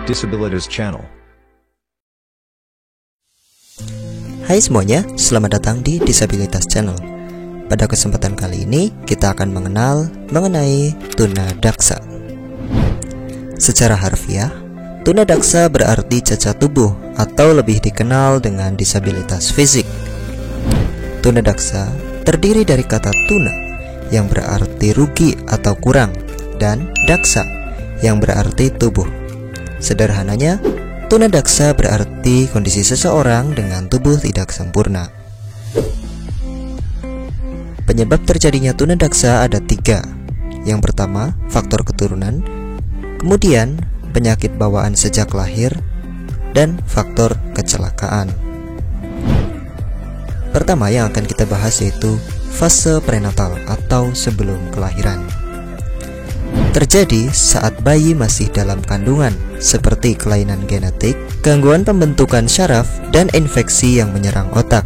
Disabilitas Channel. Hai semuanya, selamat datang di Disabilitas Channel. Pada kesempatan kali ini, kita akan mengenal mengenai tunadaksa. Secara harfiah, tunadaksa berarti cacat tubuh atau lebih dikenal dengan disabilitas fisik. Tunadaksa terdiri dari kata tuna yang berarti rugi atau kurang dan daksa yang berarti tubuh. Sederhananya, tunadaksa berarti kondisi seseorang dengan tubuh tidak sempurna. Penyebab terjadinya tunadaksa ada 3. Yang pertama, faktor keturunan, kemudian penyakit bawaan sejak lahir, dan faktor kecelakaan. Pertama yang akan kita bahas yaitu fase prenatal atau sebelum kelahiran. Terjadi saat bayi masih dalam kandungan, seperti kelainan genetik, gangguan pembentukan syaraf, dan infeksi yang menyerang otak.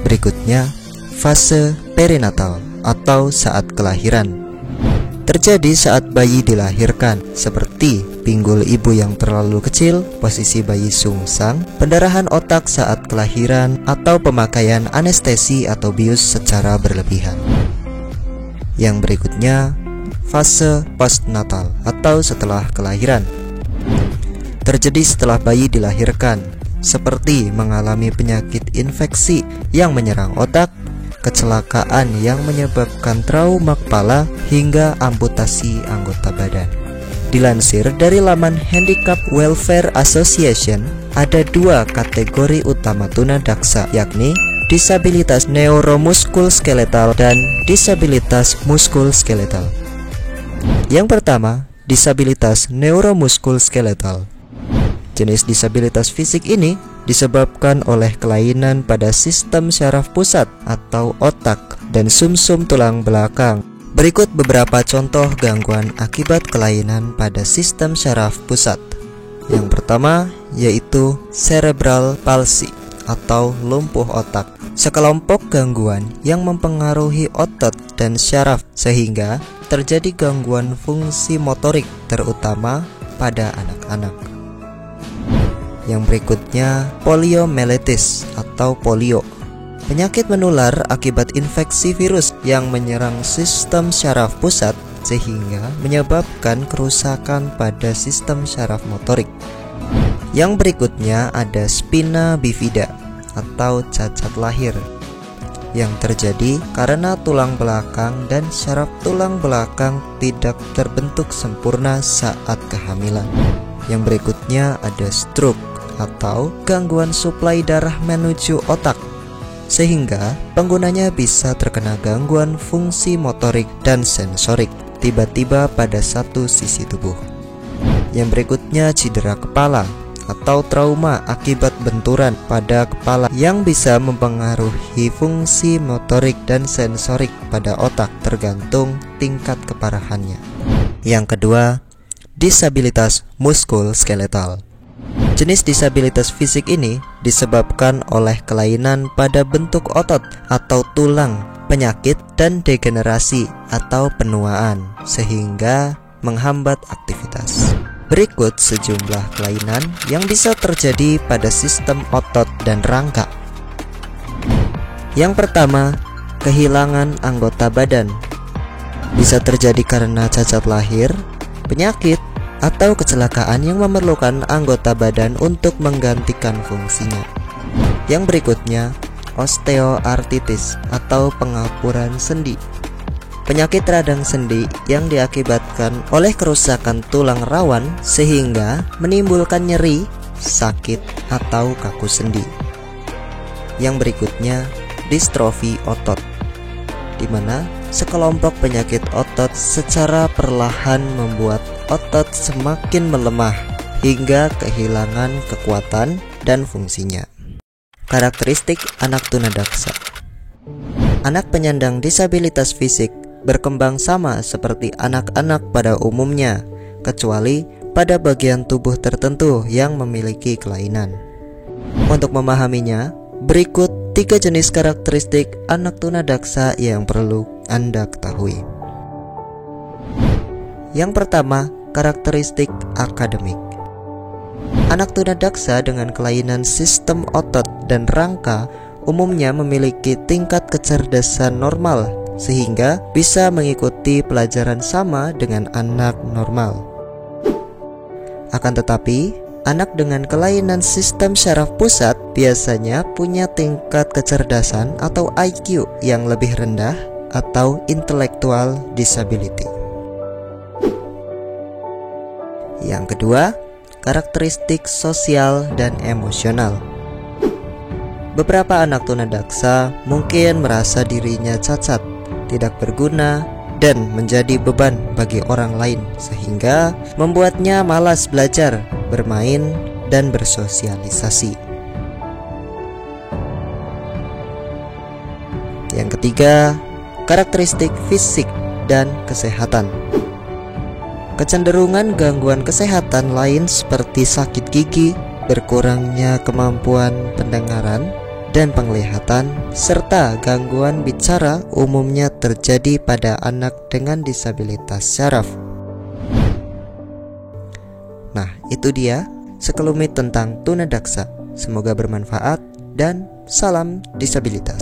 Berikutnya, fase perinatal atau saat kelahiran. Terjadi saat bayi dilahirkan, seperti pinggul ibu yang terlalu kecil, posisi bayi sungsang, pendarahan otak saat kelahiran, atau pemakaian anestesi atau bius secara berlebihan. Yang berikutnya, fase postnatal atau setelah kelahiran. Terjadi setelah bayi dilahirkan, seperti mengalami penyakit infeksi yang menyerang otak, kecelakaan yang menyebabkan trauma kepala, hingga amputasi anggota badan. Dilansir dari laman Handicap Welfare Association, ada 2 kategori utama tunadaksa, yakni disabilitas neuromuskuloskeletal dan disabilitas muskuloskeletal. Yang pertama, disabilitas neuromuskuloskeletal. Jenis disabilitas fisik ini disebabkan oleh kelainan pada sistem syaraf pusat atau otak dan sumsum tulang belakang. Berikut beberapa contoh gangguan akibat kelainan pada sistem syaraf pusat. Yang pertama yaitu cerebral palsy atau lumpuh otak, sekelompok gangguan yang mempengaruhi otot dan syaraf sehingga terjadi gangguan fungsi motorik terutama pada anak-anak. Yang berikutnya poliomyelitis atau polio, penyakit menular akibat infeksi virus yang menyerang sistem syaraf pusat sehingga menyebabkan kerusakan pada sistem syaraf motorik. Yang berikutnya ada spina bifida atau cacat lahir yang terjadi karena tulang belakang dan syaraf tulang belakang tidak terbentuk sempurna saat kehamilan. Yang berikutnya ada stroke atau gangguan suplai darah menuju otak sehingga penggunanya bisa terkena gangguan fungsi motorik dan sensorik tiba-tiba pada satu sisi tubuh. Yang berikutnya cedera kepala atau trauma akibat benturan pada kepala yang bisa mempengaruhi fungsi motorik dan sensorik pada otak tergantung tingkat keparahannya. Yang kedua, disabilitas muskuloskeletal. Jenis disabilitas fisik ini disebabkan oleh kelainan pada bentuk otot atau tulang, penyakit dan degenerasi atau penuaan sehingga menghambat aktivitas. Berikut sejumlah kelainan yang bisa terjadi pada sistem otot dan rangka. Yang pertama, kehilangan anggota badan. Bisa terjadi karena cacat lahir, penyakit, atau kecelakaan yang memerlukan anggota badan untuk menggantikan fungsinya. Yang berikutnya, osteoartritis atau pengapuran sendi. Penyakit radang sendi yang diakibatkan oleh kerusakan tulang rawan sehingga menimbulkan nyeri, sakit, atau kaku sendi. Yang berikutnya, distrofi otot, di mana sekelompok penyakit otot secara perlahan membuat otot semakin melemah hingga kehilangan kekuatan dan fungsinya. Karakteristik anak tunadaksa. Anak penyandang disabilitas fisik berkembang sama seperti anak-anak pada umumnya, kecuali pada bagian tubuh tertentu yang memiliki kelainan. Untuk memahaminya, berikut 3 jenis karakteristik anak tunadaksa yang perlu Anda ketahui. Yang pertama, karakteristik akademik. Anak tunadaksa dengan kelainan sistem otot dan rangka umumnya memiliki tingkat kecerdasan normal sehingga bisa mengikuti pelajaran sama dengan anak normal. Akan tetapi, anak dengan kelainan sistem syaraf pusat biasanya punya tingkat kecerdasan atau IQ yang lebih rendah atau intellectual disability. Yang kedua, karakteristik sosial dan emosional. Beberapa anak tunadaksa mungkin merasa dirinya cacat, tidak berguna, dan menjadi beban bagi orang lain sehingga membuatnya malas belajar, bermain, dan bersosialisasi. Yang ketiga, karakteristik fisik dan kesehatan. Kecenderungan gangguan kesehatan lain seperti sakit gigi, berkurangnya kemampuan pendengaran dan penglihatan, serta gangguan bicara umumnya terjadi pada anak dengan disabilitas syaraf. Nah, itu dia sekelumit tentang tunadaksa. Semoga bermanfaat dan salam disabilitas.